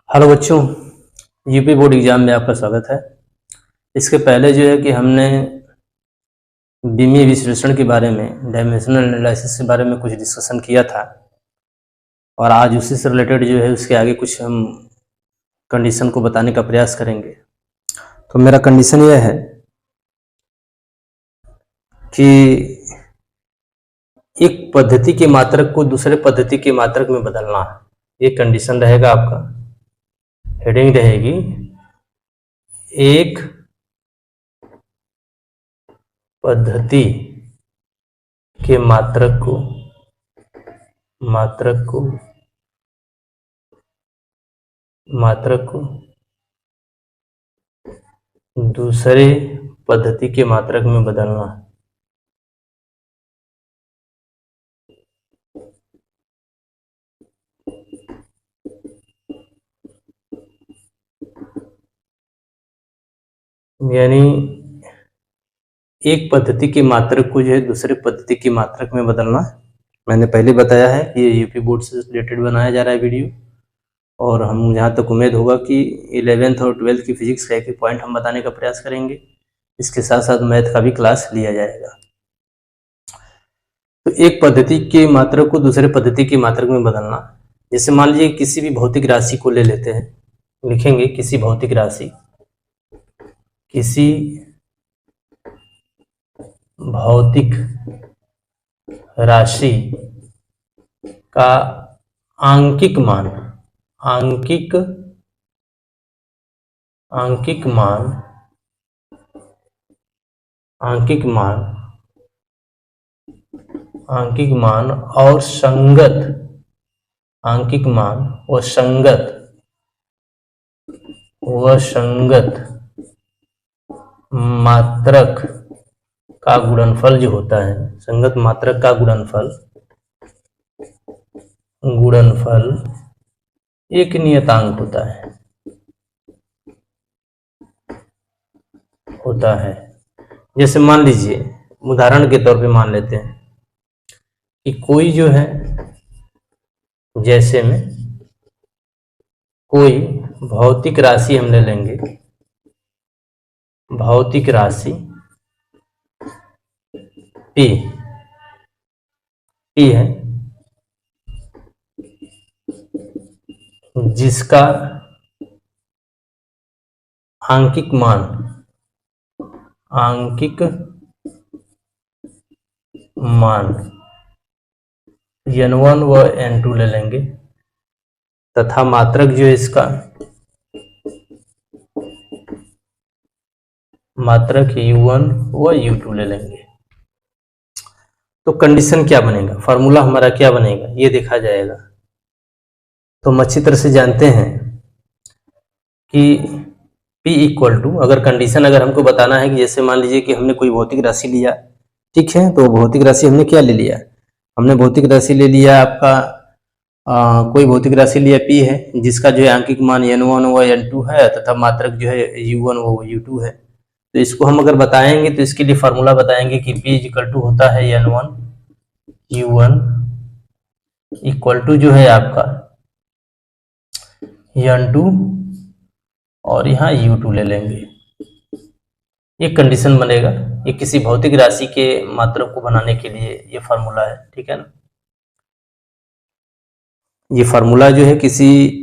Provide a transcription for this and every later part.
Hello बच्चों, UP board exam में आपका स्वागत है। इसके पहले जो है कि हमने बीमीय विश्लेषण के बारे में, डायमेंशनल एनालिसिस के बारे में कुछ डिस्कशन किया था और आज उसी से रिलेटेड जो है उसके आगे कुछ हम कंडीशन को बताने का प्रयास करेंगे। तो मेरा कंडीशन यह है कि एक पद्धति के मात्रक को दूसरे पद्धति के मात्रक में बदलना है, ये कंडीशन रहेगा आपका। हेडिंग रहेगी एक पद्धति के मात्रक को दूसरे पद्धति के मात्रक में बदलना। यानी एक पद्धति के मात्रक को जो है दूसरे पद्धति के मात्रक में बदलना। मैंने पहले बताया है कि ये यूपी बोर्ड से रिलेटेड बनाया जा रहा है वीडियो, और हम जहाँ तक उम्मीद होगा कि 11th और 12th की फिजिक्स का एक पॉइंट हम बताने का प्रयास करेंगे। इसके साथ साथ मैथ का भी क्लास लिया जाएगा। तो एक पद्धति के मात्रक को दूसरे पद्धति के मात्रक में बदलना, जैसे मान लीजिए किसी भी भौतिक राशि को ले लेते हैं, लिखेंगे किसी भौतिक राशि का आंकिक मान और संगत मात्रक का गुणनफल जो होता है, संगत मात्रक का गुणनफल एक नियतांक होता है। जैसे मान लीजिए, उदाहरण के तौर पे मान लेते हैं कि कोई जो है, जैसे में कोई भौतिक राशि हम ले लेंगे, भौतिक राशि P है, जिसका आंकिक मान n1 व n2 ले लेंगे, तथा मात्रक जो है इसका मात्रक u1 व u2 ले लेंगे। तो कंडीशन क्या बनेगा, फार्मूला हमारा क्या बनेगा, ये देखा जाएगा। तो हम अच्छी तरह से जानते हैं कि P इक्वल टू, अगर कंडीशन अगर हमको बताना है कि जैसे मान लीजिए कि हमने कोई भौतिक राशि लिया, ठीक है, तो भौतिक राशि हमने क्या ले लिया, हमने भौतिक राशि ले लिया आपका कोई भौतिक राशि लिया P है, जिसका जो है आंकिक मान n1 व n2 है, तथा मात्रक जो है u1 व u2 है। तो इसको हम अगर बताएंगे तो इसके लिए फार्मूला बताएंगे कि P इक्वल टू होता है n1 u1 इक्वल टू जो है आपका n2 और यहाँ u2 ले लेंगे। ये कंडीशन बनेगा, ये किसी भौतिक राशि के मात्रक को बनाने के लिए ये फार्मूला है, ठीक है ना। ये फार्मूला जो है किसी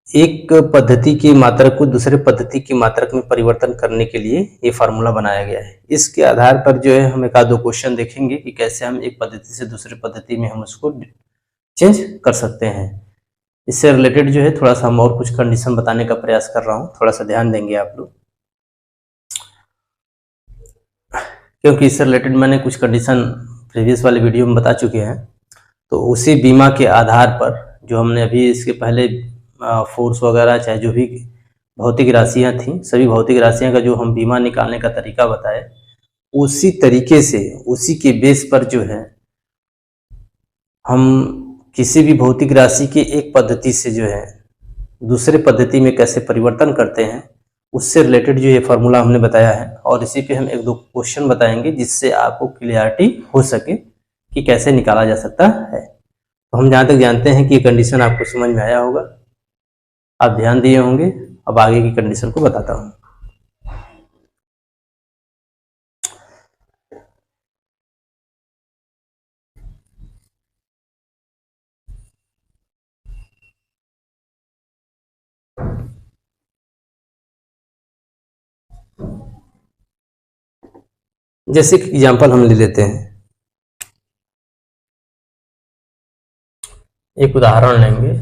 एक पद्धति के मात्रक को दूसरे पद्धति की मात्रक में परिवर्तन करने के लिए ये फार्मूला बनाया गया है। इसके आधार पर जो है हम एक आध दो क्वेश्चन देखेंगे कि कैसे हम एक पद्धति से दूसरे पद्धति में हम उसको चेंज कर सकते हैं। इससे रिलेटेड जो है थोड़ा सा हम और कुछ कंडीशन बताने का प्रयास कर रहा हूँ, थोड़ा सा ध्यान देंगे आप लोग, क्योंकि इससे रिलेटेड मैंने कुछ कंडीशन प्रीवियस वाले वीडियो में बता चुके हैं। तो उसी बीमा के आधार पर जो हमने अभी इसके पहले फोर्स वगैरह चाहे जो भी भौतिक राशियां थी, सभी भौतिक राशियां का जो हम बीमा निकालने का तरीका बताए, उसी तरीके से उसी के बेस पर जो है हम किसी भी भौतिक राशि के एक पद्धति से जो है दूसरे पद्धति में कैसे परिवर्तन करते हैं, उससे रिलेटेड जो ये फार्मूला हमने बताया है। और इसी पे हम एक दो क्वेश्चन बताएंगे जिससे आपको क्लियरिटी हो सके कि कैसे निकाला जा सकता है। तो हम जहाँ तक जानते हैं कि ये कंडीशन आपको समझ में आया होगा। आप ध्यान दिए होंगे। अब आगे की कंडीशन को बताता हूँ। जैसे कि एग्जाम्पल हम ले लेते हैं, एक उदाहरण लेंगे।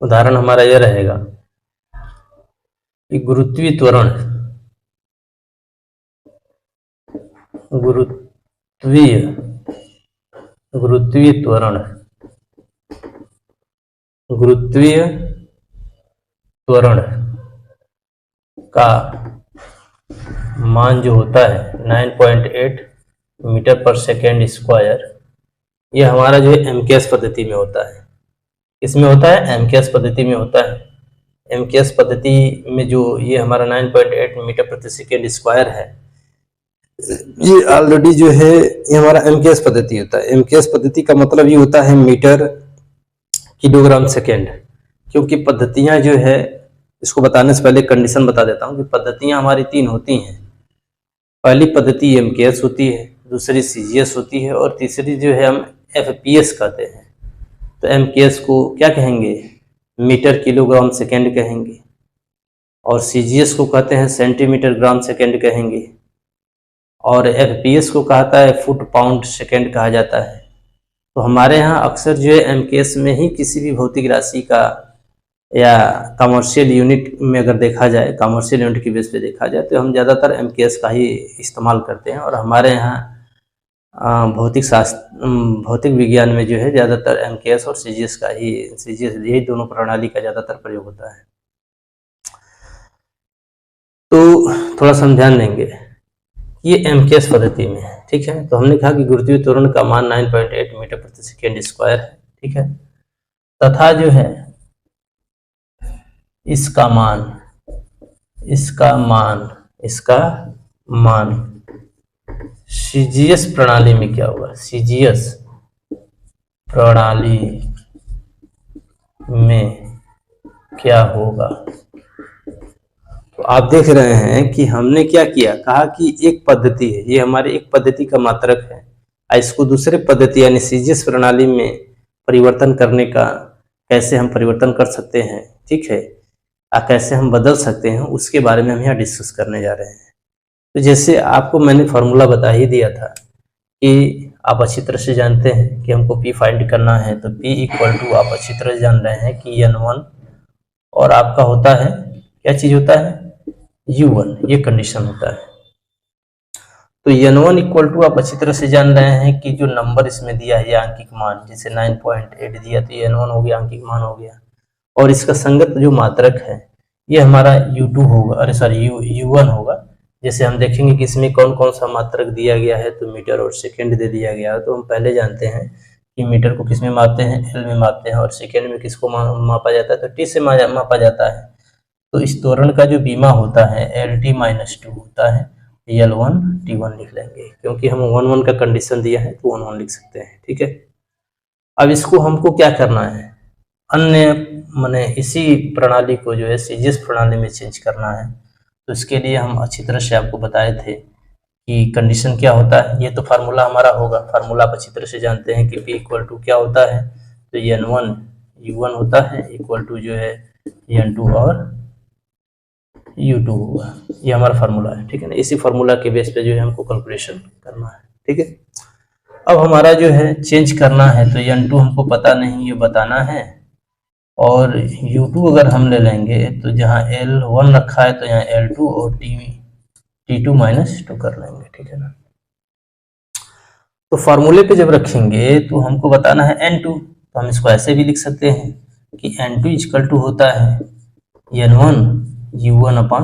उदाहरण हमारा यह रहेगा कि गुरुत्वीय त्वरण गुरुत्वीय गुरुत्वीय त्वरण गुरुत्वीय त्वरण का मान जो होता है 9.8 मीटर पर सेकेंड स्क्वायर, यह हमारा जो है एमकेएस पद्धति में होता है। इसमें होता है एमकेएस पद्धति में होता है। एमकेएस पद्धति में जो ये हमारा 9.8 मीटर प्रति सेकेंड स्क्वायर है, ये ऑलरेडी जो है ये हमारा एमकेएस पद्धति होता है। एमकेएस पद्धति का मतलब ये होता है मीटर किलोग्राम सेकेंड, क्योंकि पद्धतियां जो है, इसको बताने से पहले कंडीशन बता देता हूं कि पद्धतियां हमारी 3 होती हैं। पहली पद्धति एमकेएस होती है, दूसरी सीजीएस होती है और तीसरी जो है हम एफपीएस कहते हैं। तो एमकेएस को क्या कहेंगे, मीटर किलोग्राम सेकेंड कहेंगे, और सीजीएस को कहते हैं सेंटीमीटर ग्राम सेकेंड कहेंगे, और एफपीएस को कहता है फुट पाउंड सेकेंड कहा जाता है। तो हमारे यहाँ अक्सर जो है एमकेएस में ही किसी भी भौतिक राशि का या कमर्शियल यूनिट में अगर देखा जाए, कमर्शियल यूनिट की बेस पे देखा जाए, तो हम ज़्यादातर एमकेएस का ही इस्तेमाल करते हैं। और हमारे यहाँ भौतिक विज्ञान में जो है ज़्यादातर एमकेएस और सीजीएस का ही, सीजीएस यही दोनों प्रणाली का ज़्यादातर प्रयोग होता है। तो थोड़ा सा हम ध्यान देंगे, ये एमकेएस पद्धति में है, ठीक है। तो हमने कहा कि गुरुत्वीय त्वरण का मान 9.8 मीटर प्रति सेकेंड स्क्वायर है, ठीक है, तथा जो है इसका मान सीजीएस प्रणाली में क्या होगा, सीजीएस प्रणाली में क्या होगा। तो आप देख रहे हैं कि हमने क्या किया, कहा कि एक पद्धति है, ये हमारी एक पद्धति का मात्रक है, इसको दूसरे पद्धति यानी सीजीएस प्रणाली में परिवर्तन करने का कैसे हम परिवर्तन कर सकते हैं, ठीक है, कैसे हम बदल सकते हैं, उसके बारे में हम यहाँ डिस्कस करने जा रहे हैं। तो जैसे आपको मैंने फॉर्मूला बता ही दिया था कि आप अच्छी तरह से जानते हैं कि हमको P फाइंड करना है, तो P इक्वल टू आप अच्छी तरह से जान रहे हैं कि N1 और आपका होता है, क्या चीज़ होता है, U1, ये कंडीशन होता है। तो N1 इक्वल टू आप अच्छी तरह से जान रहे हैं कि जो नंबर इसमें दिया है, ये आंकिक मान, जैसे 9.8 दिया तो N1 हो गया, आंकिक मान हो गया, और इसका संगत जो मात्रक है ये हमारा U2 होगा, अरे सॉरी U1 होगा। जैसे हम देखेंगे कि इसमें कौन कौन सा मात्रक दिया गया है, तो मीटर और सेकेंड दे दिया गया है। तो हम पहले जानते हैं कि मीटर को किस में मापते हैं, L में मापते हैं, और सेकेंड में किसको मापा जाता है, तो T से मापा जाता है। तो इस त्वरण का जो बीमा होता है LT-2 होता है, L1 T1 लिख लेंगे, क्योंकि हम 1 का कंडीशन दिया है तो 1 लिख सकते हैं, ठीक है। अब इसको हमको क्या करना है, अन्य माने इसी प्रणाली को जो है सीजीएस प्रणाली में चेंज करना है। तो इसके लिए हम अच्छी तरह से आपको बताए थे कि कंडीशन क्या होता है। ये तो फार्मूला हमारा होगा, फार्मूला आप अच्छी तरह से जानते हैं कि P इक्वल टू क्या होता है, तो N1 U1 होता है इक्वल टू जो है N2 और U2 होगा। ये हमारा फार्मूला है, ठीक है ना। इसी फार्मूला के बेस पे जो है हमको कैलकुलेशन करना है, ठीक है। अब हमारा जो है चेंज करना है, तो N2 हमको पता नहीं, ये बताना है, और U2 अगर हम ले लेंगे तो जहाँ L1 रखा है तो यहाँ L2 और T2-2 कर लेंगे, ठीक है ना। तो फार्मूले पे जब रखेंगे तो हमको बताना है N2, तो हम इसको ऐसे भी लिख सकते हैं कि N2 इक्वल टू होता है N1 U1 अपॉन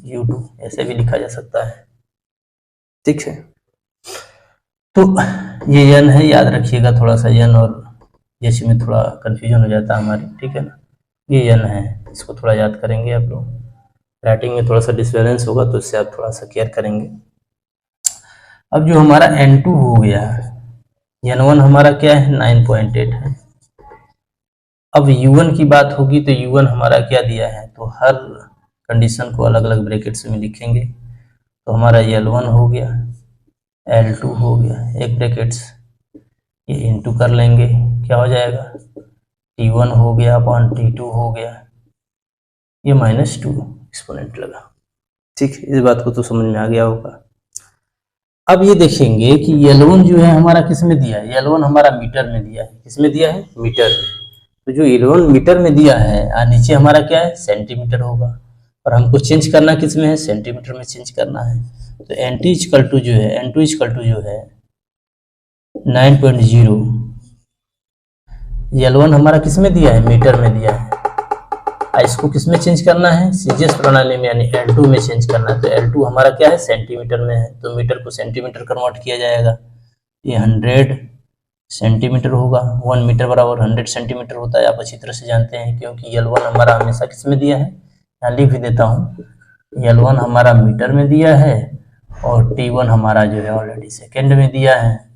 U2, ऐसे भी लिखा जा सकता है, ठीक है। तो ये N है, याद रखिएगा थोड़ा सा, N और H में थोड़ा कंफ्यूजन हो जाता है हमारी, ठीक है ना। ये N है, इसको थोड़ा याद करेंगे आप लोग। राइटिंग में थोड़ा सा डिसबैलेंस होगा तो इससे आप थोड़ा सा केयर करेंगे। अब जो हमारा N2 हो गया, N1 हमारा क्या है 9.8 है। अब U1 की बात होगी तो U1 हमारा क्या दिया है, तो हर कंडीशन को अलग अलग ब्रैकेट्स में लिखेंगे। तो हमारा L1 हो गया, L2 हो गया, एक ब्रैकेट्स ये इंटू कर लेंगे, क्या हो जाएगा T1 हो गया अपॉन T2 हो गया, ये -2 एक्सपोनेंट लगा। ठीक, इस बात को तो समझ में आ गया होगा। अब ये देखेंगे कि L1 जो है हमारा किस में दिया है, L1 हमारा मीटर में दिया है। किस में दिया है, मीटर में। तो जो L1 मीटर में दिया है और नीचे हमारा क्या है सेंटीमीटर होगा, और हमको चेंज करना किस में है, सेंटीमीटर में चेंज करना है। तो N2 इक्वल टू जो है, N2 इक्वल टू जो है 9.0, L1 हमारा किस में दिया है, मीटर में दिया है, और इसको किस में चेंज करना है, सीजीएस प्रणाली में यानी L2 में चेंज करना है। तो L2 हमारा क्या है सेंटीमीटर में है, तो मीटर को सेंटीमीटर कन्वर्ट किया जाएगा। ये 100 सेंटीमीटर होगा, 1 मीटर बराबर 100 सेंटीमीटर होता है, आप अच्छी तरह से जानते हैं, क्योंकि L1 हमारा हमेशा किस में दिया है, यहाँ लिख भी देता हूँ, L1 हमारा मीटर में दिया है और T1 हमारा जो है ऑलरेडी सेकेंड में दिया है।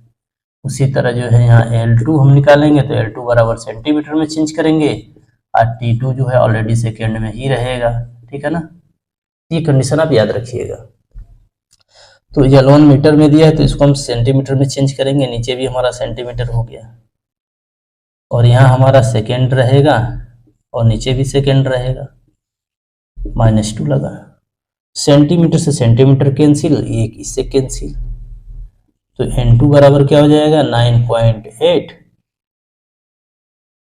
उसी तरह जो है यहाँ L2 हम निकालेंगे तो L2 बराबर सेंटीमीटर में चेंज करेंगे और T2 जो है ऑलरेडी सेकेंड में ही रहेगा। ठीक है ना, ये कंडीशन आप याद रखिएगा। तो L1 मीटर में दिया है तो इसको हम सेंटीमीटर में चेंज करेंगे, नीचे भी हमारा सेंटीमीटर हो गया, और यहाँ हमारा सेकेंड रहेगा और नीचे भी सेकेंड रहेगा, -2 लगा। सेंटीमीटर से सेंटीमीटर कैंसिल, एक इससे कैंसिल, तो N2 बराबर क्या हो जाएगा 9.8।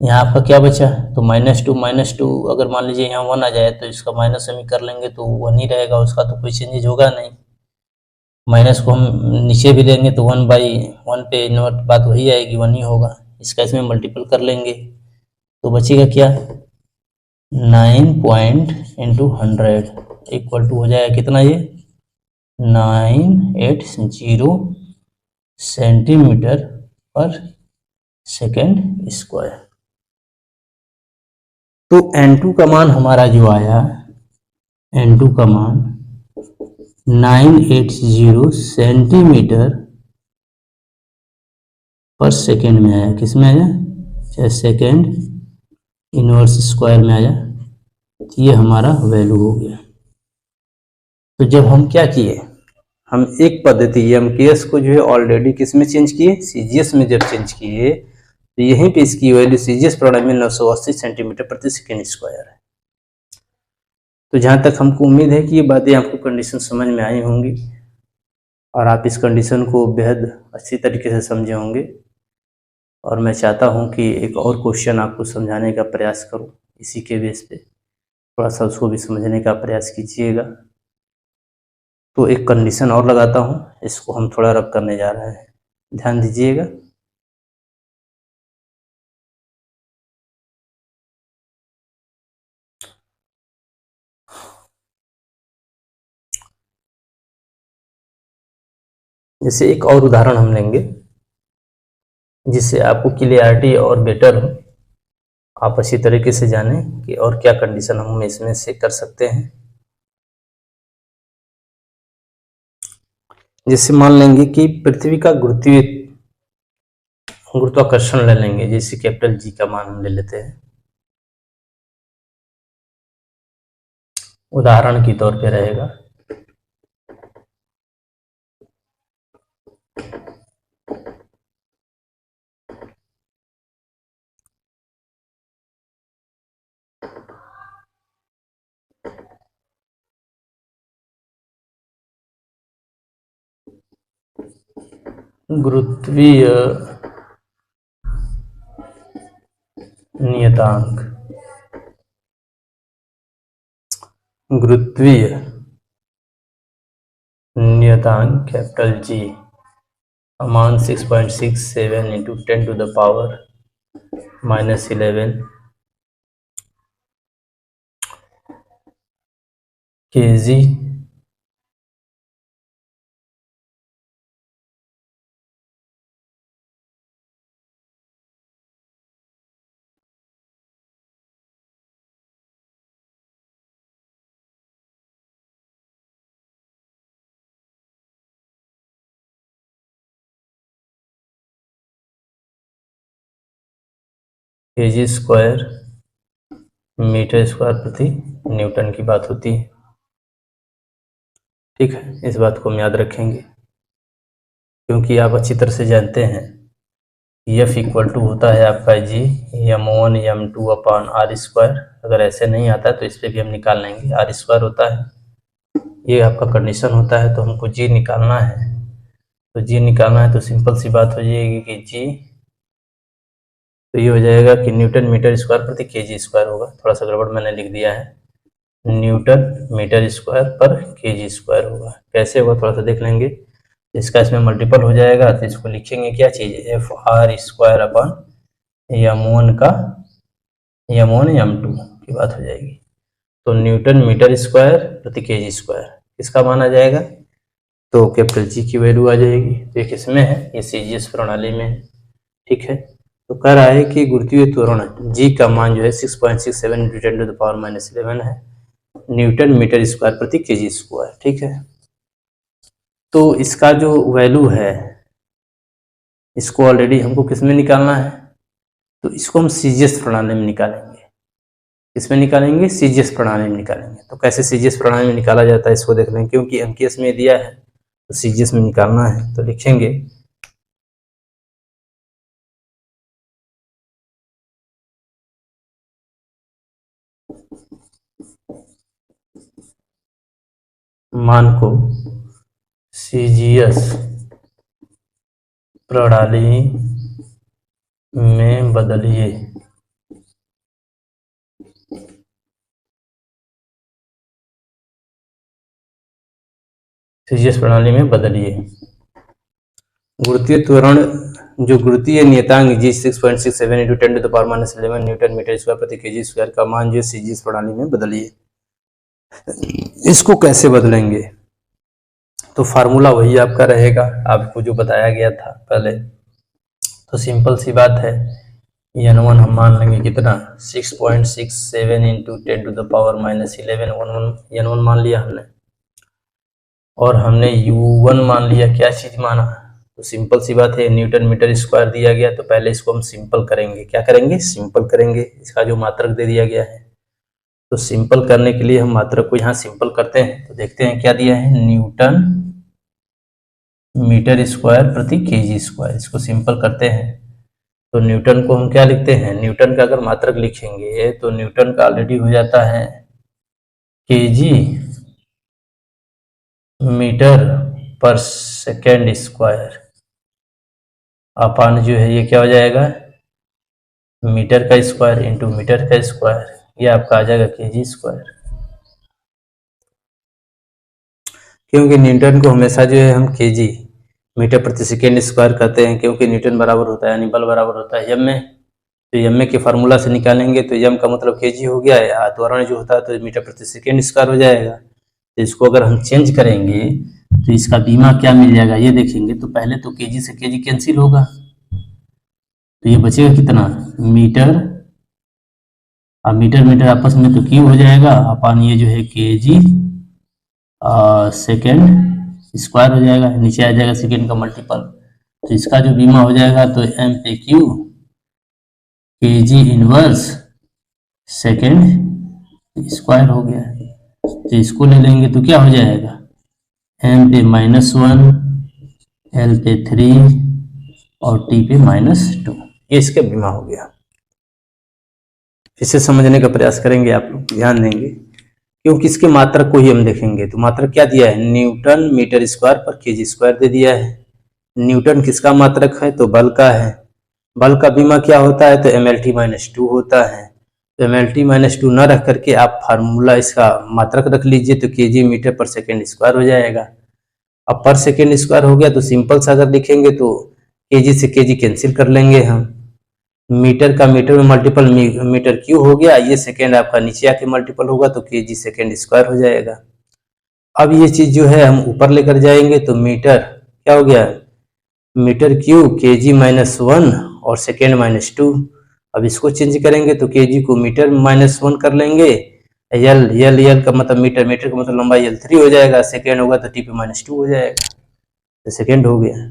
यहाँ आपका क्या बचा, तो -2 अगर मान लीजिए यहाँ 1 आ जाए तो इसका माइनस हम कर लेंगे तो 1 ही रहेगा, उसका तो कोई चेंजेज होगा नहीं। माइनस को हम नीचे भी लेंगे तो 1/1 पे इन्वर्ट बात वही आएगी, 1 ही होगा। इसका इसमें मल्टीपल कर लेंगे तो बचेगा क्या 9 पॉइंट इंटू 100 इक्वल टू हो जाएगा कितना, ये 980 सेंटीमीटर पर सेकेंड स्क्वायर। तो N2 का मान हमारा जो आया, N2 का मान 980 सेंटीमीटर पर सेकेंड में आया। किस में आया, चाहे सेकेंड इनवर्स स्क्वायर में आया। ये हमारा वैल्यू हो गया। तो जब हम क्या किए, हम एक पद्धति MKS को जो है ऑलरेडी किस में चेंज किए, CGS में जब चेंज किए तो यहीं पे इसकी वैल्यू CGS प्रणाली में 980 सेंटीमीटर प्रति सेकेंड स्क्वायर है। तो जहाँ तक हमको उम्मीद है कि ये बातें आपको कंडीशन समझ में आई होंगी और आप इस कंडीशन को बेहद अच्छी तरीके से समझे होंगे। और मैं चाहता हूँ कि एक और क्वेश्चन आपको समझाने का प्रयास करूँ, इसी के बेस पे थोड़ा सा उसको भी समझने का प्रयास कीजिएगा। तो एक कंडीशन और लगाता हूँ, इसको हम थोड़ा रब करने जा रहे हैं, ध्यान दीजिएगा। जैसे एक और उदाहरण हम लेंगे जिससे आपको क्लियरिटी और बेटर हो, आप अच्छी तरीके से जानें कि और क्या कंडीशन हम इसमें से कर सकते हैं। जैसे मान लेंगे कि पृथ्वी का गुरुत्वाकर्षण ले लेंगे, जैसे कैपिटल G का मान हम ले लेते हैं उदाहरण के तौर पे रहेगा। गुरुत्वीय नियतांक, गुरुत्वीय नियतांक कैपिटल G मान 6.67 into 10 to the power -11 kg kg square metre square प्रति न्यूटन की बात होती है। ठीक है, इस बात को हम याद रखेंगे क्योंकि आप अच्छी तरह से जानते हैं F इक्वल टू होता है आपका जी m1 m2 upon are square. अगर ऐसे नहीं आता है तो इस पर भी हम निकाल लेंगे, आर स्क्वायर होता है, ये आपका कंडीशन होता है। तो हमको जी निकालना है, तो जी निकालना है तो सिंपल सी बात हो जाएगी कि जी, तो ये हो जाएगा कि न्यूटन मीटर स्क्वायर प्रति केजी स्क्वायर होगा। थोड़ा सा गड़बड़ मैंने लिख दिया है, न्यूटन मीटर स्क्वायर पर केजी स्क्वायर होगा। कैसे होगा थोड़ा सा देख लेंगे। इसका इसमें मल्टीपल हो जाएगा तो इसको लिखेंगे क्या चीज़, एफ आर स्क्वायर अपन m1 का m1 m2 की बात हो जाएगी। तो न्यूटन मीटर स्क्वायर प्रति केजी स्क्वायर किसका माना जाएगा, तो कैपिटल जी की वैल्यू आ जाएगी। तो ये किसमें है, ये सीजीएस प्रणाली में है। ठीक है, तो कह रहा है कि गुरुत्वीय त्वरण जी का मान जो है 6.67 × 10⁻⁻11 है न्यूटन मीटर स्क्वायर प्रति केजी स्क्वायर। ठीक है, तो इसका जो वैल्यू है इसको ऑलरेडी हमको किस में निकालना है, तो इसको हम सीजीएस प्रणाली में निकालेंगे। इसमें निकालेंगे, सीजीएस प्रणाली में निकालेंगे। तो कैसे सीजीएस प्रणाली में निकाला जाता है इसको देख लेंगे, क्योंकि एमकेएस में दिया है तो सीजीएस में निकालना है। तो लिखेंगे मान को सीजीएस प्रणाली में बदलिए। सीजीएस प्रणाली में बदलिए। गुरुत्वीय त्वरण जो गुरुत्वीय नियतांक जी 6.67 × 10⁻⁻11 न्यूटन मीटर स्क्वायर प्रति केजी स्क्वायर का मान जो सीजीएस प्रणाली में बदलिए। इसको कैसे बदलेंगे, तो फार्मूला वही आपका रहेगा आपको जो बताया गया था पहले। तो सिंपल सी बात है, n1 हम मान लेंगे कितना 6.67 × 10⁻⁻11 n1 मान लिया हमने, और हमने u1 मान लिया। क्या चीज माना, तो सिंपल सी बात है न्यूटन मीटर स्क्वायर दिया गया, तो पहले इसको हम सिंपल करेंगे। क्या करेंगे, सिंपल करेंगे। इसका जो मात्रक दे दिया गया है, तो सिंपल करने के लिए हम मात्रक को यहाँ सिंपल करते हैं। तो देखते हैं क्या दिया है, न्यूटन मीटर स्क्वायर प्रति केजी स्क्वायर। इसको सिंपल करते हैं तो न्यूटन को हम क्या लिखते हैं, न्यूटन का अगर मात्रक लिखेंगे तो न्यूटन का ऑलरेडी हो जाता है केजी मीटर पर सेकेंड स्क्वायर अपान जो है ये क्या हो जाएगा, मीटर का स्क्वायर इंटू मीटर का स्क्वायर, ये आपका आ जाएगा केजी स्क्वायर। क्योंकि न्यूटन को हमेशा जो है हम केजी मीटर प्रति सेकेंड स्क्वायर कहते हैं, क्योंकि न्यूटन बराबर होता है यानी बल बराबर होता है यम में। तो यम में के फार्मूला से निकालेंगे तो यम का मतलब केजी हो गया है, त्वरण जो होता है तो मीटर प्रति सेकेंड स्क्वायर हो जाएगा। तो इसको अगर हम चेंज करेंगे तो इसका बीमा क्या मिल जाएगा ये देखेंगे। तो पहले तो केजी से केजी कैंसिल होगा, तो ये बचेगा कितना, मीटर, अब मीटर मीटर आपस में तो क्यूब हो जाएगा अपान ये जो है केजी सेकेंड स्क्वायर हो जाएगा, नीचे आ जाएगा सेकेंड का मल्टीपल। तो इसका जो बीमा हो जाएगा तो एम पे Q KG inverse second square हो गया। तो इसको ले लेंगे तो क्या हो जाएगा, एम पे -1, एल पे 3 और टी पे -2, ये इसका बीमा हो गया। इसे समझने का प्रयास करेंगे, आप लोग ध्यान देंगे, क्योंकि इसके मात्रक को ही हम देखेंगे। तो मात्रक क्या दिया है, न्यूटन मीटर स्क्वायर पर केजी स्क्वायर दे दिया है। न्यूटन किसका मात्रक है, तो बल का है। बल का बीमा क्या होता है, तो mlt - 2 होता है। तो mlt - 2 न रख करके आप फार्मूला इसका मात्रक रख लीजिए, तो केजी मीटर पर सेकेंड स्क्वायर हो जाएगा। अब पर सेकेंड स्क्वायर हो गया तो सिंपल सा अगर लिखेंगे तो केजी से केजी कैंसिल कर लेंगे हम, मीटर का मीटर में मल्टीपल मीटर क्यू हो गया, ये सेकेंड आपका नीचे आके मल्टीपल होगा तो केजी सेकेंड स्क्वायर हो जाएगा। अब ये चीज जो है हम ऊपर लेकर जाएंगे तो मीटर क्या हो गया, मीटर क्यू केजी -1 और सेकेंड -2। अब इसको चेंज करेंगे तो केजी को मीटर -1 कर लेंगे, यल का मतलब मीटर, मीटर का मतलब लंबाई L3 हो जाएगा, सेकेंड होगा तो टी पे -2 हो जाएगा, तो सेकेंड हो गया।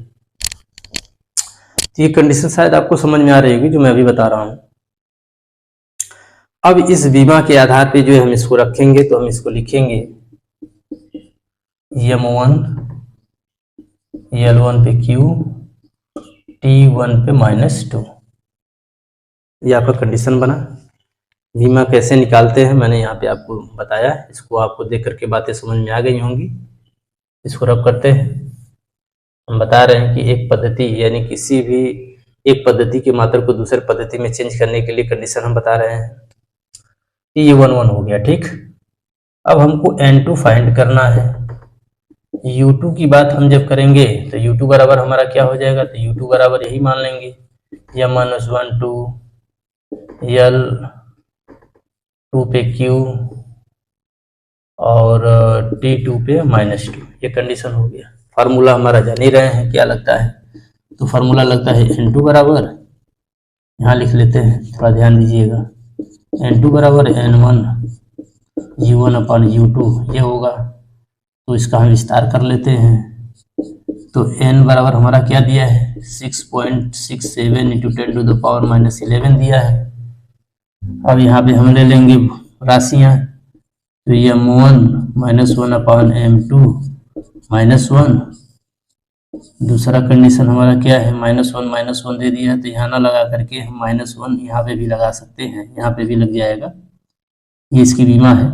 तो ये कंडीशन शायद आपको समझ में आ रही होगी जो मैं अभी बता रहा हूँ। अब इस बीमा के आधार पे जो है हम इसको रखेंगे, तो हम इसको लिखेंगे M1 L1 पे Q T1 पे -2। ये आपका कंडीशन बना। बीमा कैसे निकालते हैं मैंने यहाँ पे आपको बताया, इसको आपको देख करके बातें समझ में आ गई होंगी। इसको रब करते हैं। हम बता रहे हैं कि एक पद्धति यानी किसी भी एक पद्धति की मात्रा को दूसरे पद्धति में चेंज करने के लिए कंडीशन हम बता रहे हैं। ये 1 हो गया, ठीक। अब हमको N2 फाइंड करना है। U2 की बात हम जब करेंगे तो U2 बराबर हमारा क्या हो जाएगा, तो U2 बराबर यही मान लेंगे M-1 2 L2 पे Q और T2 पे -2। ये कंडीशन हो गया। फार्मूला हमारा जान ही रहे हैं क्या लगता है, तो फार्मूला लगता है N2 बराबर, यहाँ लिख लेते हैं, थोड़ा ध्यान दीजिएगा। N2 बराबर N1 U1 अपॉन U2 ये होगा। तो इसका हम विस्तार कर लेते हैं। तो N बराबर हमारा क्या दिया है, 6.67 इंटू 10⁻11 दिया है। अब यहाँ पे हम ले लेंगे राशियाँ, तो M1 -1 अपॉन M2 -1। दूसरा कंडीशन हमारा क्या है, -1 दे दिया है, तो यहाँ ना लगा करके हम -1 यहाँ पे भी लगा सकते हैं, यहाँ पे भी लग जाएगा। ये इसकी बीमा है।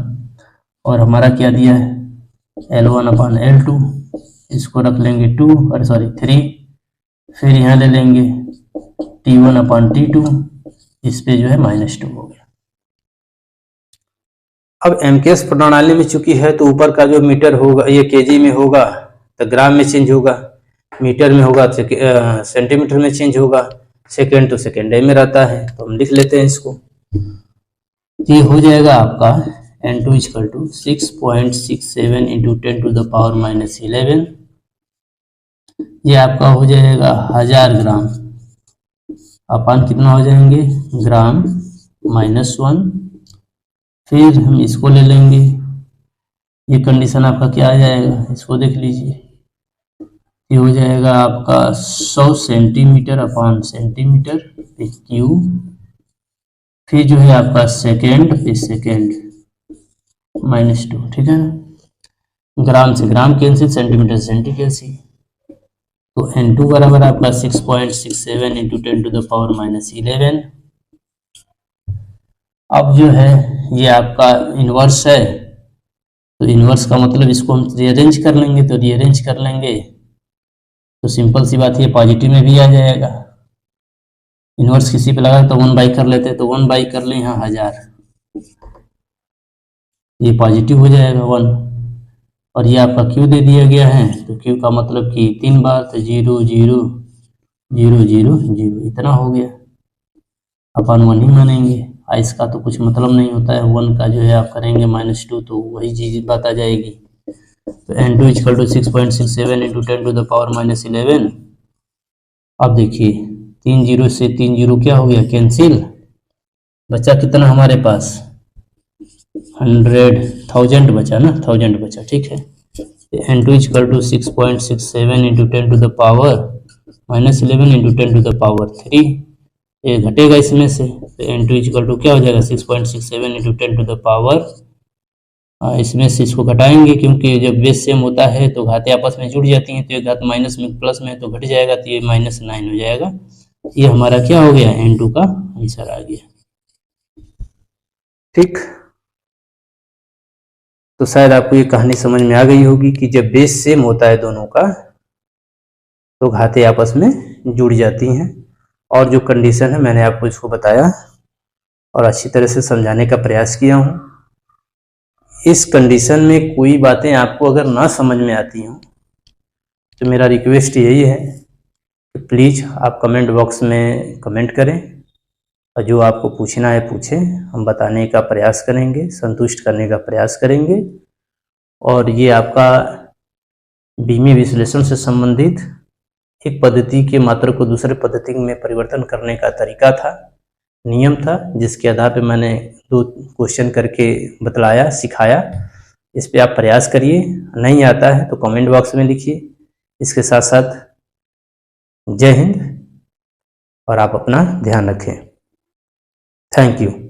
और हमारा क्या दिया है, L1 अपॉन L2, इसको रख लेंगे 3। फिर यहाँ ले लेंगे T1 अपॉन T2, इस पे जो है -2 हो गया। अब MKS प्रणाली में चूंकि है तो ऊपर का जो मीटर होगा ये केजी में होगा तो ग्राम में चेंज होगा, मीटर में होगा तो सेंटीमीटर में चेंज होगा, सेकेंड तो सेकेंड में रहता है। तो हम लिख लेते हैं इसको। ये हो जाएगा आपका N2 = 6.67 इंटू 10⁻11। ये आपका हो जाएगा 1000 ग्राम अपन कितना हो जाएंगे ग्राम -1। फिर हम इसको ले लेंगे, ये कंडीशन आपका क्या आ जाएगा, इसको देख लीजिए। ये हो जाएगा आपका 100 सेंटीमीटर अपॉन सेंटीमीटर पे क्यूब। फिर जो है आपका सेकेंड पे सेकेंड -2, ठीक है ना। ग्राम से ग्राम कैंसिल, सेंटीमीटर से सेंटी कैंसिल। तो N2 बराबर आपका 6.67 इंटू 10⁻11। अब जो है ये आपका इन्वर्स है, तो इन्वर्स का मतलब इसको हम रीअरेंज कर लेंगे। तो रीअरेंज कर लेंगे तो सिंपल सी बात, ये पॉजिटिव में भी आ जाएगा। इन्वर्स किसी पे लगा तो 1/, कर लेते हैं, तो 1/, कर लें यहाँ 1000, ये पॉजिटिव हो जाएगा 1। और ये आपका क्यू दे दिया गया है, तो क्यू का मतलब कि 3 बार, तो 0 0 0 0 0 इतना हो गया। अपन 1 ही मानेंगे, इसका तो कुछ मतलब नहीं होता है। 1 का जो है आप करेंगे -2 तो वही चीज बात आ जाएगी। तो N2 = 6.67 इंटू 10⁻11। अब देखिए 3 0 से 3 0 क्या हो गया, कैंसिल। बचा कितना हमारे पास 1000 बचा ना, 1000 बचा, ठीक है। N2 = 6.67 into 10⁻11 into 10⁻3। ये घटेगा इसमें से, तो N2 = क्या हो जाएगा 6.67 इंटू 10⁻, इसमें से इसको घटाएंगे क्योंकि जब बेस सेम होता है तो घातें आपस में जुड़ जाती हैं। तो एक घात माइनस में प्लस में तो घट जाएगा, तो ये -9 हो जाएगा। ये हमारा क्या हो गया, N2 का आंसर आ गया, ठीक। तो शायद आपको ये कहानी समझ में आ गई होगी कि जब बेस सेम होता है दोनों का तो घातें आपस में जुड़ जाती हैं। और जो कंडीशन है मैंने आपको इसको बताया और अच्छी तरह से समझाने का प्रयास किया हूँ। इस कंडीशन में कोई बातें आपको अगर ना समझ में आती हों तो मेरा रिक्वेस्ट यही है कि प्लीज़ आप कमेंट बॉक्स में कमेंट करें और जो आपको पूछना है पूछें, हम बताने का प्रयास करेंगे, संतुष्ट करने का प्रयास करेंगे। और ये आपका बीमी विश्लेषण से संबंधित एक पद्धति के मात्रा को दूसरे पद्धति में परिवर्तन करने का तरीका था, नियम था, जिसके आधार पर मैंने 2 क्वेश्चन करके बतलाया, सिखाया। इस पे आप प्रयास करिए, नहीं आता है तो कमेंट बॉक्स में लिखिए। इसके साथ साथ जय हिंद और आप अपना ध्यान रखें। Thank you.